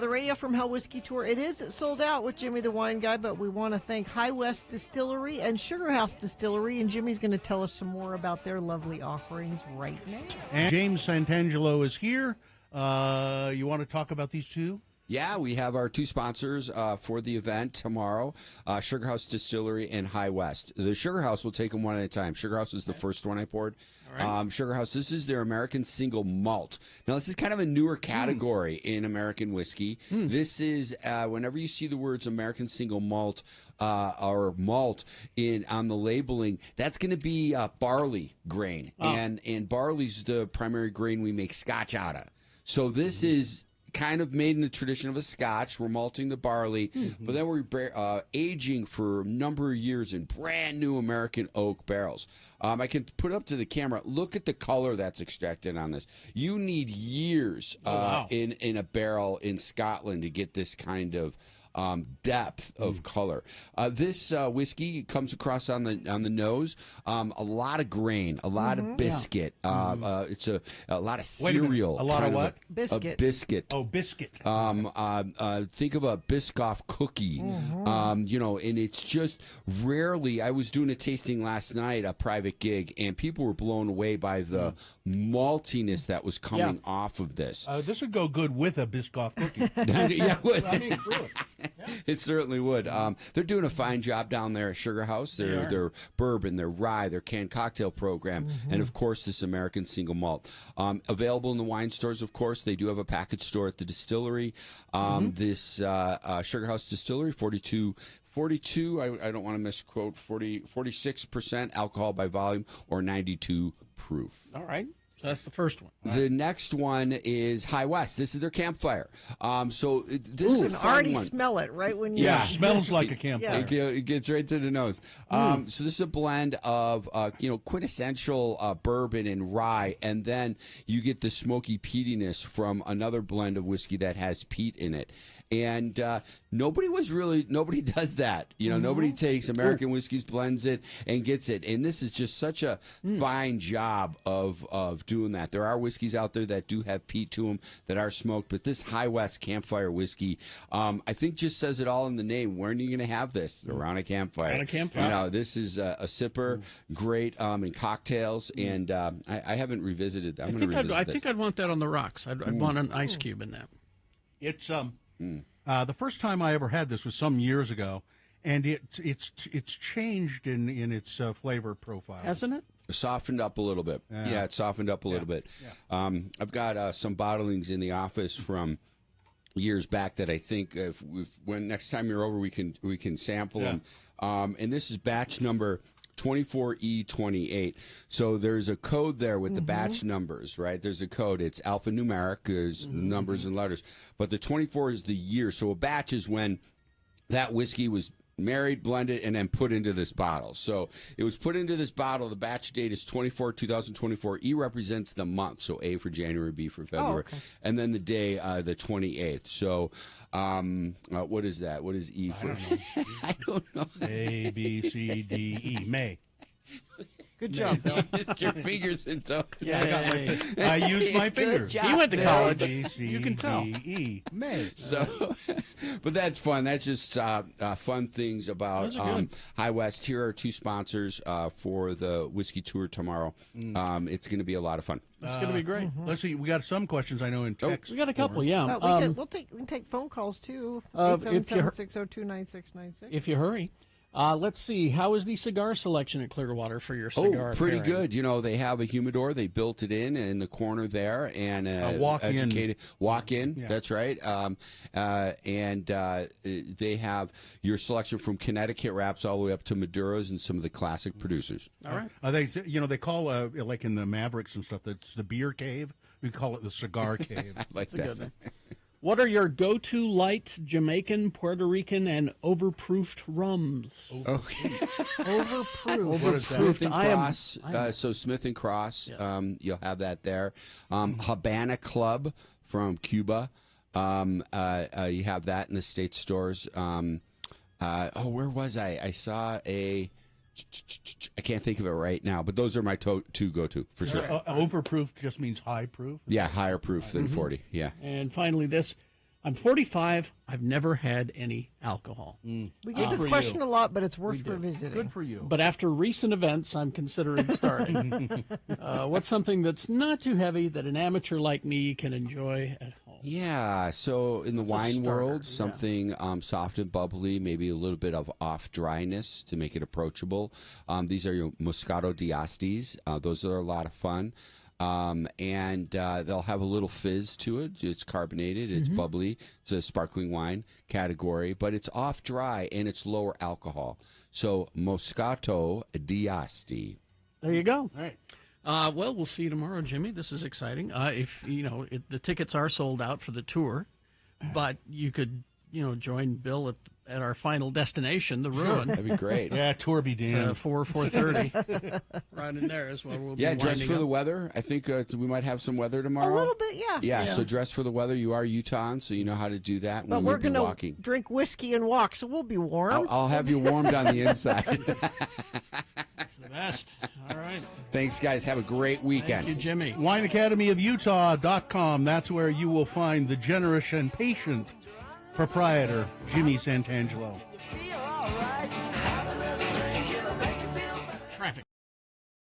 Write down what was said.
The Radio from Hell Whiskey Tour, it is sold out with Jimmy the Wine Guy, but we want to thank High West Distillery and Sugar House Distillery, and Jimmy's going to tell us some more about their lovely offerings right now. And James Santangelo is here. You want to talk about these two? Yeah, we have our two sponsors for the event tomorrow, Sugar House Distillery and High West. The Sugar House, we'll take them one at a time. Sugar House is the first one I poured. All right. Sugar House, this is their American Single Malt. Now, this is kind of a newer category in American whiskey. This is, whenever you see the words American Single Malt or malt on the labeling, that's going to be barley grain. And barley's the primary grain we make scotch out of. So this is kind of made in the tradition of a scotch. We're malting the barley, but then we're aging for a number of years in brand new American oak barrels. I can put up to the camera. Look at the color that's extracted on this. You need years in a barrel in Scotland to get this kind of depth of color. This whiskey comes across on the nose. A lot of grain, a lot of biscuit. It's a lot of cereal. A lot of what? Biscuit. A biscuit. Oh, biscuit. Think of a Biscoff cookie. And it's just rarely. I was doing a tasting last night, a private gig, and people were blown away by the maltiness that was coming off of this. This would go good with a Biscoff cookie. Yeah, it would. I mean, really. It certainly would. They're doing a fine job down there at Sugar House. Their bourbon, their rye, their canned cocktail program, and of course this American Single Malt. Available in the wine stores, of course. They do have a package store at the distillery. This Sugar House Distillery, 42, I don't want to misquote, 46% alcohol by volume or 92 proof. All right. So that's the first one. The next one is High West. This is their campfire. So this is a fun already one. Smell it right when you. Yeah, smells like a campfire. It gets right to the nose. So this is a blend of quintessential bourbon and rye, and then you get the smoky peatiness from another blend of whiskey that has peat in it. And nobody does that. Nobody takes American whiskeys, blends it, and gets it. And this is just such a fine job of doing that. There are whiskeys out there that do have peat to them that are smoked, but this High West campfire whiskey, I think just says it all in the name. When are you going to have this? Around a campfire. Around a campfire. This is a sipper, great in cocktails, and I haven't revisited that. I think I'd want that on the rocks. I'd want an ice cube in that. It's the first time I ever had this was some years ago, and it's changed in its flavor profile, hasn't it? Softened up a little bit. Yeah, it softened up a little bit. Yeah. I've got some bottlings in the office from years back that I think when next time you're over we can sample them. And this is batch number 24E28. So there's a code there with the batch numbers, right? There's a code. It's alphanumeric, is numbers and letters. But the 24 is the year. So a batch is when that whiskey was married, blended, and then put into this bottle. So it was put into this bottle. The batch date is 2024. E represents the month. So A for January, B for February. And then the day, the 28th. So what is that? What is E for? I don't know. A, B, C, D, E. May. Good job, Bill. Your fingers and toes. I used my fingers. He went to college. A, B, C, you can tell. D, E. May. So, but that's fun. That's just fun things about High West. Here are two sponsors for the whiskey tour tomorrow. It's going to be a lot of fun. It's going to be great. Let's see. We got some questions I know in text. We got a couple, yeah. We can take phone calls too. 877-602-9696. If you hurry. Let's see. How is the cigar selection at Clearwater for your cigar? Oh, pretty pairing? good. They have a humidor. They built it in the corner there, and walk in. Yeah. That's right. And they have your selection from Connecticut wraps all the way up to Maduros and some of the classic producers. All right. They call like in the Mavericks and stuff. That's the beer cave. We call it the cigar cave. Like that. Good. What are your go-to light Jamaican, Puerto Rican, and overproofed rums? Okay. Overproof. Smith and Cross. So Smith and Cross, you'll have that there. Habana Club from Cuba. You have that in the state stores. Where was I? I saw a... I can't think of it right now, but those are my two go-to for sure. Overproof just means high proof? Yeah, higher proof than 40, yeah. And finally this, I'm 45. I've never had any alcohol. We get this for question you. a lot, but it's worth revisiting. Good for you. But after recent events, I'm considering starting. What's something that's not too heavy that an amateur like me can enjoy at home? Yeah, so in the wine starter, world, yeah. something soft and bubbly, maybe a little bit of off dryness to make it approachable. These are your Moscato d'Astis. Those are a lot of fun. And they'll have a little fizz to it. It's carbonated, it's bubbly, it's a sparkling wine category, but it's off dry and it's lower alcohol. So Moscato d'Asti. There you go. All right. Well, we'll see you tomorrow, Jimmy. This is exciting. If the tickets are sold out for the tour, but you could join Bill at our final destination, the Ruin. That'd be great. Yeah, tour be damned. 4:30, right in there as well. We'll Yeah, be dress winding for the up. weather. I think we might have some weather A tomorrow. little bit, yeah. Yeah, so dress for the weather. You are Utahn, so you know how to do that But when we're we'll be going to walking. drink whiskey and walk, so we'll be warm. I'll have you warmed on the inside. That's the best. All right. Thanks, guys. Have a great weekend. Thank you, Jimmy. WineAcademyofUtah.com. That's where you will find the generous and patient proprietor, Jimmy Santangelo.